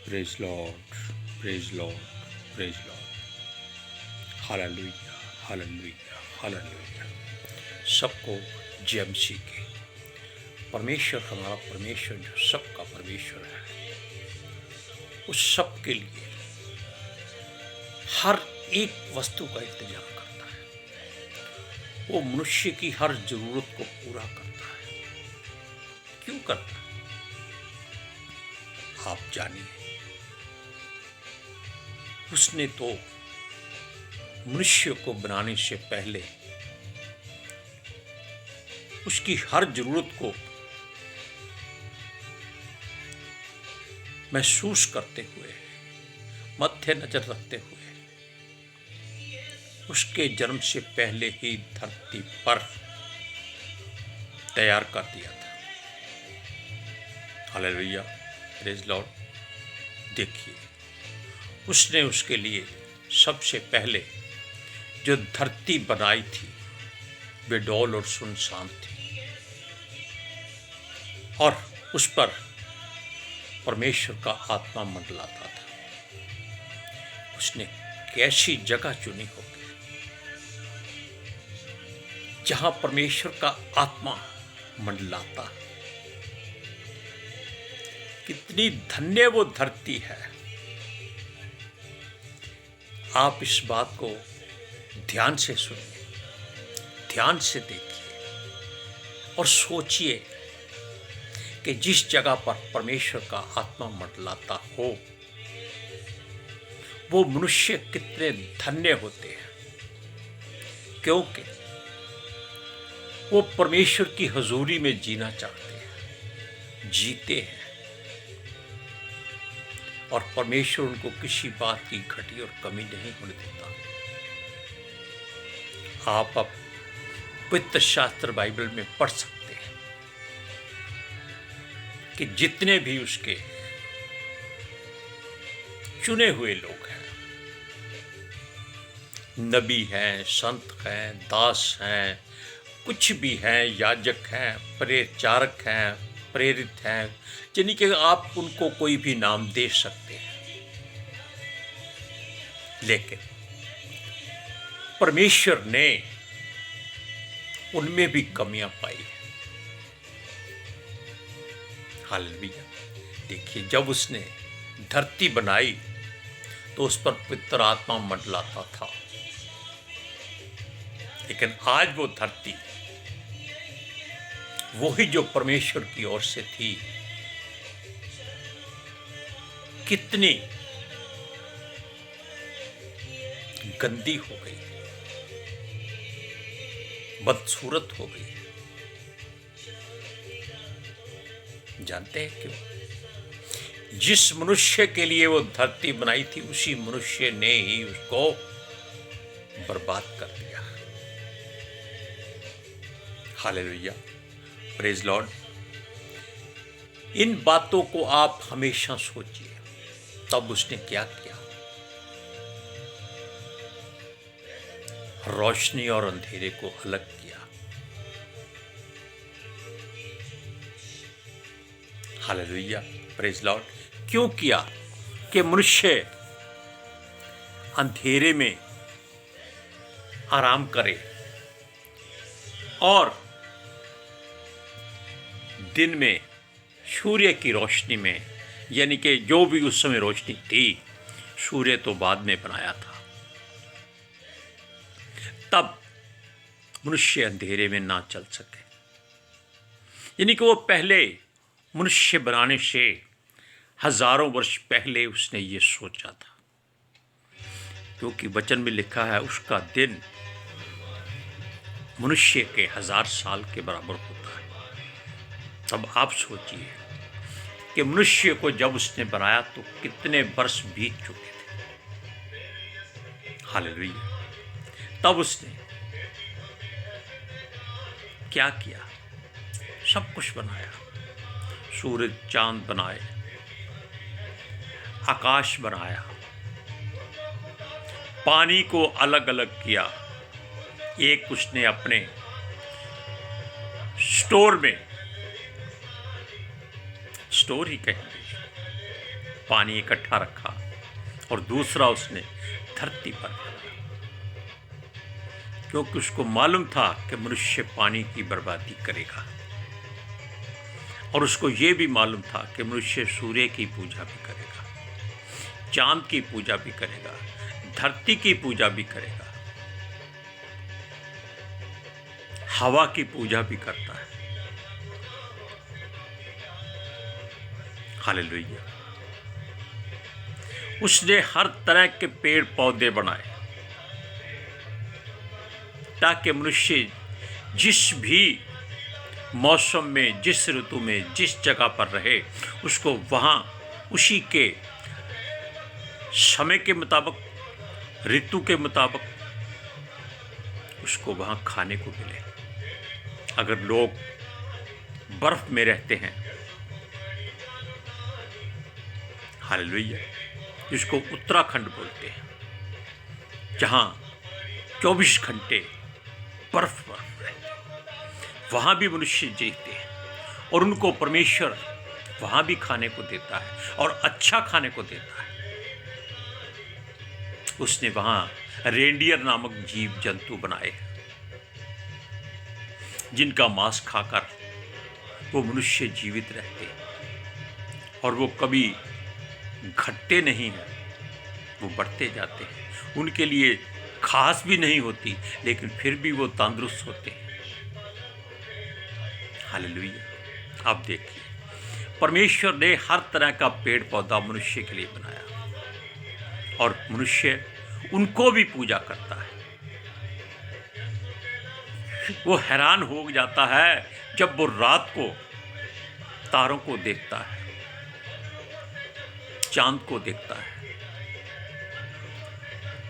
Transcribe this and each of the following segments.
Praise Lord, praise Lord, praise Lord. Hallelujah, hallelujah, hallelujah. सबको जय मसीह की। परमेश्वर हमारा परमेश्वर जो सबका परमेश्वर है, उस सब के लिए हर एक वस्तु का इंतजाम करता है। वो मनुष्य की हर जरूरत को पूरा करता है। क्यों करता है आप जानिए। उसने तो मनुष्य को बनाने से पहले उसकी हर जरूरत को महसूस करते हुए, मध्य नजर रखते हुए, उसके जन्म से पहले ही धरती पर तैयार कर दिया था। Hallelujah, praise Lord. देखिए, उसने उसके लिए सबसे पहले जो धरती बनाई थी, बेडौल और सुनसान थी, और उस पर परमेश्वर का आत्मा मंडलाता था। उसने कैसी जगह चुनी होगी जहां परमेश्वर का आत्मा मंडलाता। कितनी धन्य वो धरती है। आप इस बात को ध्यान से सुनिए, ध्यान से देखिए और सोचिए कि जिस जगह पर परमेश्वर का आत्मा मंडलाता हो, वो मनुष्य कितने धन्य होते हैं, क्योंकि वो परमेश्वर की हजूरी में जीना चाहते हैं, जीते हैं, और परमेश्वर उनको किसी बात की घटी और कमी नहीं होने देता। आप अब पवित्र शास्त्र बाइबल में पढ़ सकते हैं कि जितने भी उसके चुने हुए लोग हैं, नबी हैं, संत हैं, दास हैं, कुछ भी हैं, याजक हैं, प्रचारक हैं, प्रेरित हैं, यानी कि आप उनको कोई भी नाम दे सकते हैं, लेकिन परमेश्वर ने उनमें भी कमियां पाई है। हालेलुया। देखिए, जब उसने धरती बनाई तो उस पर पवित्र आत्मा मंडलाता था, लेकिन आज वो धरती वही जो परमेश्वर की ओर से थी, कितनी गंदी हो गई, बदसूरत हो गई। जानते हैं क्यों? जिस मनुष्य के लिए वो धरती बनाई थी, उसी मनुष्य ने ही उसको बर्बाद कर दिया। Hallelujah, praise Lord. इन बातों को आप हमेशा सोचिए। तब उसने क्या किया? रोशनी और अंधेरे को अलग किया। Hallelujah, praise Lord. क्यों किया? कि मनुष्य अंधेरे में आराम करे और दिन में सूर्य की रोशनी में, यानी कि जो भी उस समय रोशनी थी, सूर्य तो बाद में बनाया था, तब मनुष्य अंधेरे में ना चल सके। यानी कि वो पहले मनुष्य बनाने से हजारों वर्ष पहले उसने ये सोचा था, क्योंकि वचन में लिखा है उसका दिन मनुष्य के 1000 साल के बराबर होता है। तब आप सोचिए कि मनुष्य को जब उसने बनाया तो कितने वर्ष बीत चुके थे। हालेलुया। तब उसने क्या किया? सब कुछ बनाया। सूरज चांद बनाए, आकाश बनाया, पानी को अलग अलग किया। एक उसने अपने स्टोर में, स्टोर ही कहेंगे, पानी इकट्ठा रखा और दूसरा उसने धरती पर फैलाया, क्योंकि उसको मालूम था कि मनुष्य पानी की बर्बादी करेगा। और उसको ये भी मालूम था कि मनुष्य सूर्य की पूजा भी करेगा, चांद की पूजा भी करेगा, धरती की पूजा भी करेगा, हवा की पूजा भी करता है। हालेलुया। उसने हर तरह के पेड़ पौधे बनाए ताकि मनुष्य जिस भी मौसम में, जिस ऋतु में, जिस जगह पर रहे, उसको वहाँ उसी के समय के मुताबिक, ऋतु के मुताबिक उसको वहाँ खाने को मिले। अगर लोग बर्फ में रहते हैं, हालेलुया, जिसको उत्तराखंड बोलते हैं, जहाँ 24 घंटे बर्फ रहती है, वहाँ भी मनुष्य जीते हैं और उनको परमेश्वर वहाँ भी खाने को देता है और अच्छा खाने को देता है। उसने वहाँ रेंडियर नामक जीव जंतु बनाए हैं जिनका मांस खाकर वो मनुष्य जीवित रहते हैं और वो कभी घटते नहीं हैं, वो बढ़ते जाते हैं। उनके लिए खास भी नहीं होती, लेकिन फिर भी वो तंदुरुस्त होते हैं। हालेलुया। आप देखिए, परमेश्वर ने हर तरह का पेड़ पौधा मनुष्य के लिए बनाया और मनुष्य उनको भी पूजा करता है। वो हैरान हो जाता है जब वो रात को तारों को देखता है, चांद को देखता है,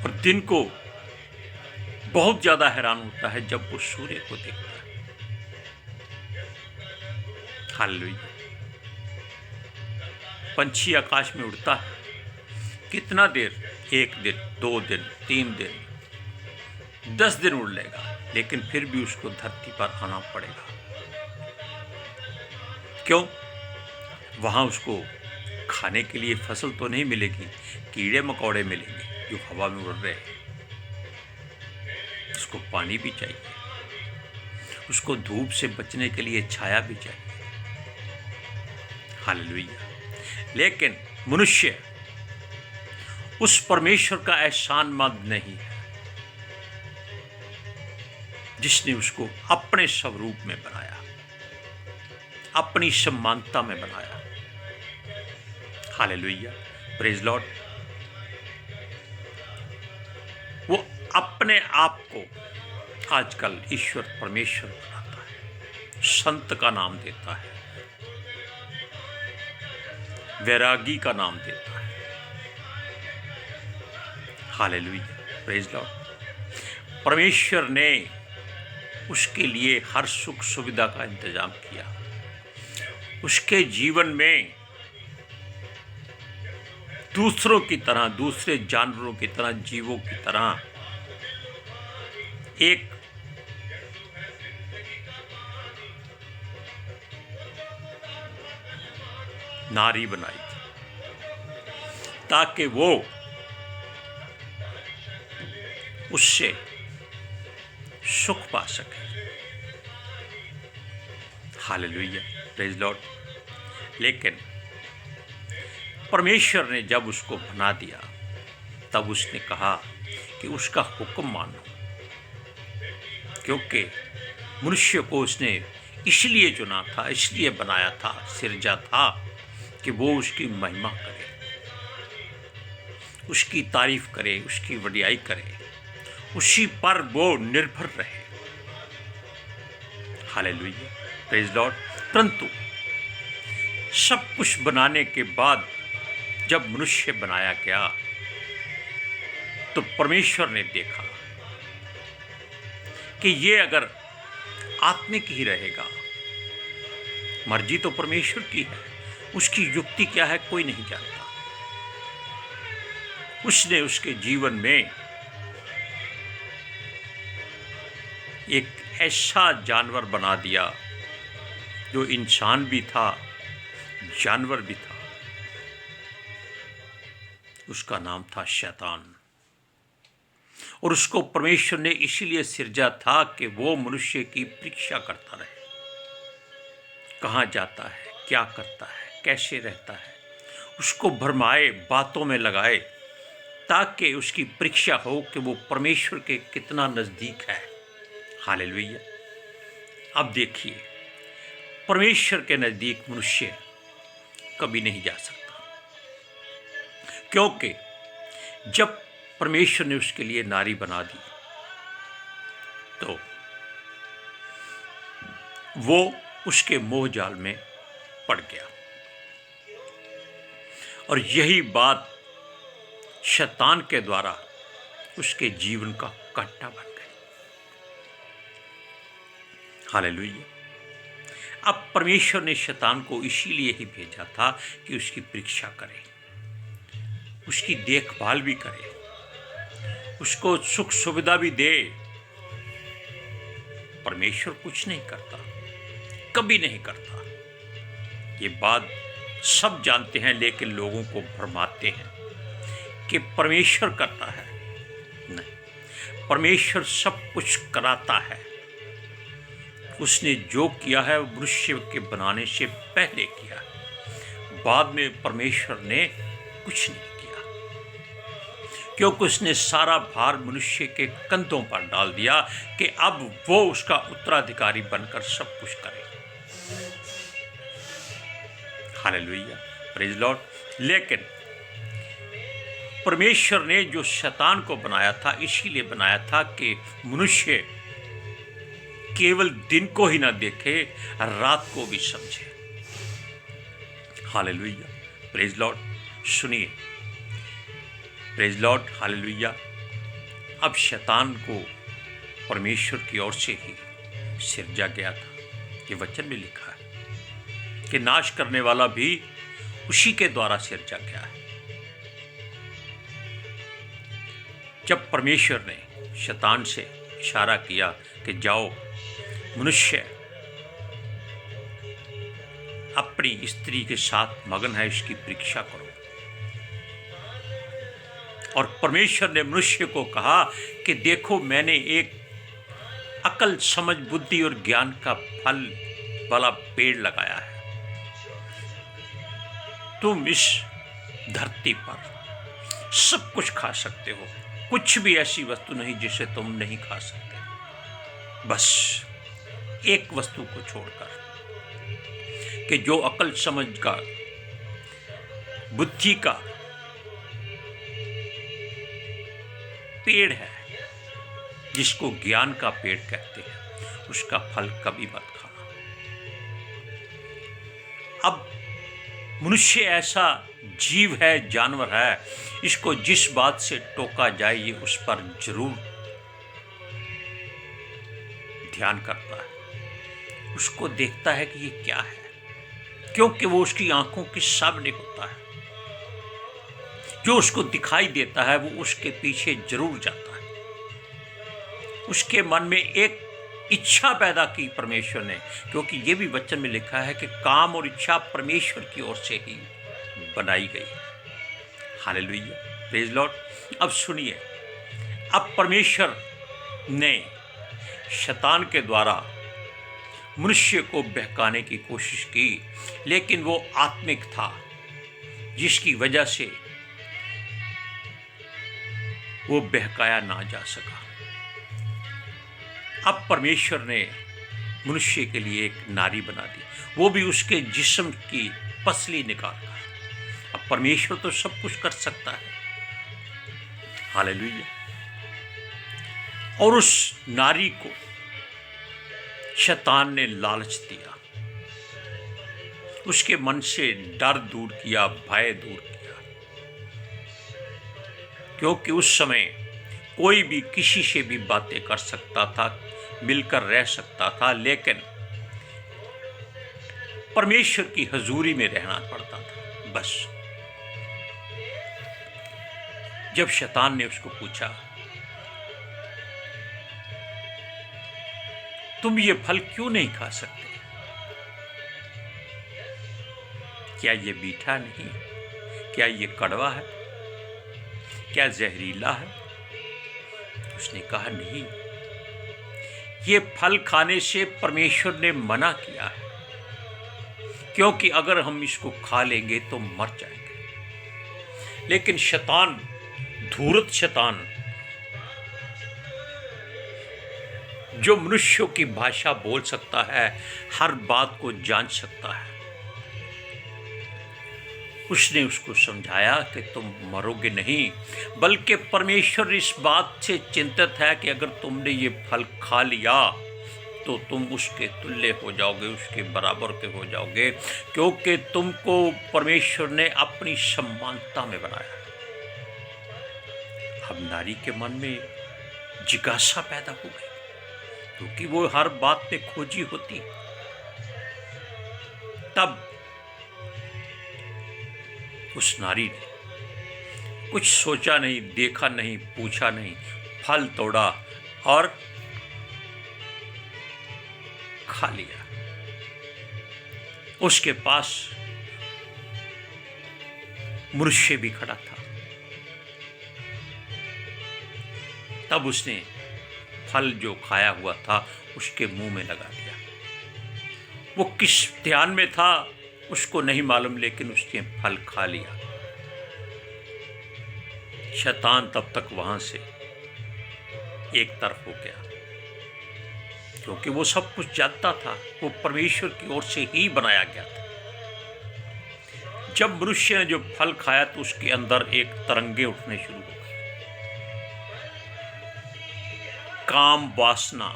और दिन को बहुत ज्यादा हैरान होता है जब वो सूर्य को देखता है। हालेलुया। पंछी आकाश में उड़ता है, कितना देर, 1 दिन, 2 दिन, 3 दिन, 10 दिन उड़ लेगा, लेकिन फिर भी उसको धरती पर आना पड़ेगा। क्यों? वहां उसको खाने के लिए फसल तो नहीं मिलेगी, कीड़े मकोड़े मिलेंगे जो हवा में उड़ रहे हैं। उसको पानी भी चाहिए, उसको धूप से बचने के लिए छाया भी चाहिए। हालेलुया। लेकिन मनुष्य उस परमेश्वर का एहसानमंद नहीं है जिसने उसको अपने स्वरूप में बनाया, अपनी समानता में बनाया। Hallelujah, praise Lord. वो अपने आप को आजकल ईश्वर परमेश्वर बनाता है, संत का नाम देता है, वैरागी का नाम देता है। Hallelujah, praise Lord. परमेश्वर ने उसके लिए हर सुख सुविधा का इंतजाम किया। उसके जीवन में दूसरों की तरह, दूसरे जानवरों की तरह, जीवों की तरह एक नारी बनाई थी ताकि वो उससे सुख पा सके। Hallelujah, praise Lord. लेकिन परमेश्वर ने जब उसको बना दिया तब उसने कहा कि उसका हुक्म मानो, क्योंकि मनुष्य को उसने इसलिए चुना था, इसलिए बनाया था, सिरजा था कि वो उसकी महिमा करे, उसकी तारीफ करे, उसकी वडियाई करे, उसी पर वो निर्भर रहे। Hallelujah, praise Lord. परंतु सब कुछ बनाने के बाद जब मनुष्य बनाया गया तो परमेश्वर ने देखा कि ये अगर आत्मिक ही रहेगा, मर्जी तो परमेश्वर की है, उसकी युक्ति क्या है कोई नहीं जानता। उसने उसके जीवन में एक ऐसा जानवर बना दिया जो इंसान भी था, जानवर भी था। उसका नाम था शैतान। और उसको परमेश्वर ने इसीलिए सिरजा था कि वो मनुष्य की परीक्षा करता रहे, कहाँ जाता है, क्या करता है, कैसे रहता है, उसको भरमाए, बातों में लगाए, ताकि उसकी परीक्षा हो कि वो परमेश्वर के कितना नज़दीक है। हालेलुया। अब देखिए, परमेश्वर के नज़दीक मनुष्य कभी नहीं जा सकता, क्योंकि जब परमेश्वर ने उसके लिए नारी बना दी तो वो उसके मोह जाल में पड़ गया। और यही बात शैतान के द्वारा उसके जीवन का कांटा बन गई। हालेलुया। अब परमेश्वर ने शैतान को इसीलिए ही भेजा था कि उसकी परीक्षा करे, उसकी देखभाल भी करे, उसको सुख सुविधा भी दे। परमेश्वर कुछ नहीं करता, कभी नहीं करता। ये बात सब जानते हैं, लेकिन लोगों को भरमाते हैं कि परमेश्वर करता है। नहीं, परमेश्वर सब कुछ कराता है। उसने जो किया है वो मनुष्य के बनाने से पहले किया, बाद में परमेश्वर ने कुछ नहीं किया, क्योंकि उसने सारा भार मनुष्य के कंधों पर डाल दिया कि अब वो उसका उत्तराधिकारी बनकर सब कुछ करे। Hallelujah, praise Lord. लेकिन परमेश्वर ने जो शैतान को बनाया था, इसीलिए बनाया था कि मनुष्य केवल दिन को ही ना देखे, रात को भी समझे। Hallelujah, praise Lord. सुनिए, प्रेज लॉर्ड, हालेलुया। अब शैतान को परमेश्वर की ओर से ही सिरजा गया था। ये वचन में लिखा है कि नाश करने वाला भी उसी के द्वारा सिरजा गया है। जब परमेश्वर ने शैतान से इशारा किया कि जाओ, मनुष्य अपनी स्त्री के साथ मगन है, इसकी परीक्षा करो। और परमेश्वर ने मनुष्य को कहा कि देखो, मैंने एक अकल, समझ, बुद्धि और ज्ञान का फल वाला पेड़ लगाया है। तुम इस धरती पर सब कुछ खा सकते हो, कुछ भी ऐसी वस्तु नहीं जिसे तुम नहीं खा सकते, बस एक वस्तु को छोड़कर, कि जो अकल समझ का, बुद्धि का पेड़ है, जिसको ज्ञान का पेड़ कहते हैं, उसका फल कभी मत खाना। अब मनुष्य ऐसा जीव है, जानवर है, इसको जिस बात से टोका जाए ये उस पर जरूर ध्यान करता है, उसको देखता है कि ये क्या है, क्योंकि वो उसकी आंखों के सामने होता है। जो उसको दिखाई देता है वो उसके पीछे जरूर जाता है। उसके मन में एक इच्छा पैदा की परमेश्वर ने, क्योंकि ये भी वचन में लिखा है कि काम और इच्छा परमेश्वर की ओर से ही बनाई गई। Hallelujah, praise Lord. अब सुनिए, अब परमेश्वर ने शैतान के द्वारा मनुष्य को बहकाने की कोशिश की, लेकिन वो आत्मिक था, जिसकी वजह से वो बहकाया ना जा सका। अब परमेश्वर ने मनुष्य के लिए एक नारी बना दी, वो भी उसके जिस्म की पसली निकालकर। अब परमेश्वर तो सब कुछ कर सकता है। हालेलुया। और उस नारी को शैतान ने लालच दिया, उसके मन से डर दूर किया, भय दूर किया, क्योंकि उस समय कोई भी किसी से भी बातें कर सकता था, मिलकर रह सकता था, लेकिन परमेश्वर की हजूरी में रहना पड़ता था। बस जब शैतान ने उसको पूछा, तुम ये फल क्यों नहीं खा सकते? क्या ये मीठा नहीं? क्या ये कड़वा है? क्या जहरीला है? उसने कहा, नहीं, ये फल खाने से परमेश्वर ने मना किया है, क्योंकि अगर हम इसको खा लेंगे तो मर जाएंगे। लेकिन शैतान, धूर्त शैतान, जो मनुष्यों की भाषा बोल सकता है, हर बात को जान सकता है, उसने उसको समझाया कि तुम मरोगे नहीं, बल्कि परमेश्वर इस बात से चिंतित है कि अगर तुमने ये फल खा लिया तो तुम उसके तुल्य हो जाओगे, उसके बराबर के हो जाओगे, क्योंकि तुमको परमेश्वर ने अपनी समानता में बनाया। अब नारी के मन में जिज्ञासा पैदा हो गई, क्योंकि वो हर बात पे खोजी होती। तब उस नारी ने कुछ सोचा नहीं, देखा नहीं, पूछा नहीं, फल तोड़ा और खा लिया। उसके पास मनुष्य भी खड़ा था। तब उसने फल जो खाया हुआ था उसके मुंह में लगा दिया। वो किस ध्यान में था उसको नहीं मालूम, लेकिन उसने फल खा लिया। शैतान तब तक वहां से एक तरफ हो गया, क्योंकि वो सब कुछ जानता था, वो परमेश्वर की ओर से ही बनाया गया था। जब मनुष्य ने जो फल खाया तो उसके अंदर एक तरंगे उठने शुरू हो गई। काम वासना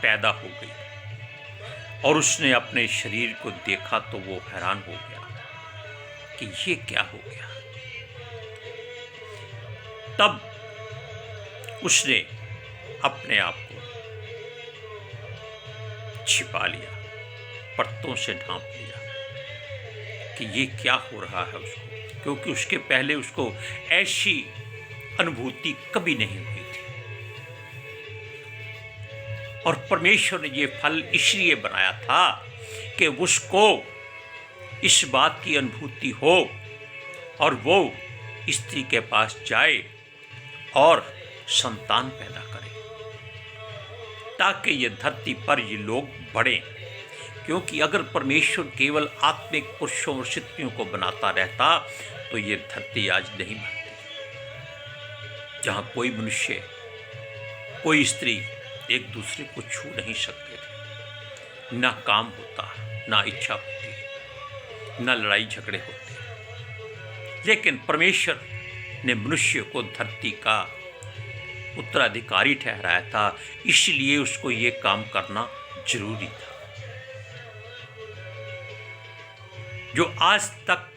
पैदा हो गई और उसने अपने शरीर को देखा तो वो हैरान हो गया कि ये क्या हो गया। तब उसने अपने आप को छिपा लिया, पर्दों से ढांप लिया कि ये क्या हो रहा है उसको, क्योंकि उसके पहले उसको ऐसी अनुभूति कभी नहीं हुई थी। और परमेश्वर ने ये फल इसलिए बनाया था कि उसको इस बात की अनुभूति हो और वो स्त्री के पास जाए और संतान पैदा करे, ताकि ये धरती पर ये लोग बढ़ें। क्योंकि अगर परमेश्वर केवल आत्मिक पुरुषों और स्त्रियों को बनाता रहता तो ये धरती आज नहीं बढ़ती, जहां कोई मनुष्य, कोई स्त्री एक दूसरे को छू नहीं सकते थे, ना काम होता, ना इच्छा होती, ना लड़ाई झगड़े होते। लेकिन परमेश्वर ने मनुष्य को धरती का उत्तराधिकारी ठहराया था, इसलिए उसको ये काम करना जरूरी था। जो आज तक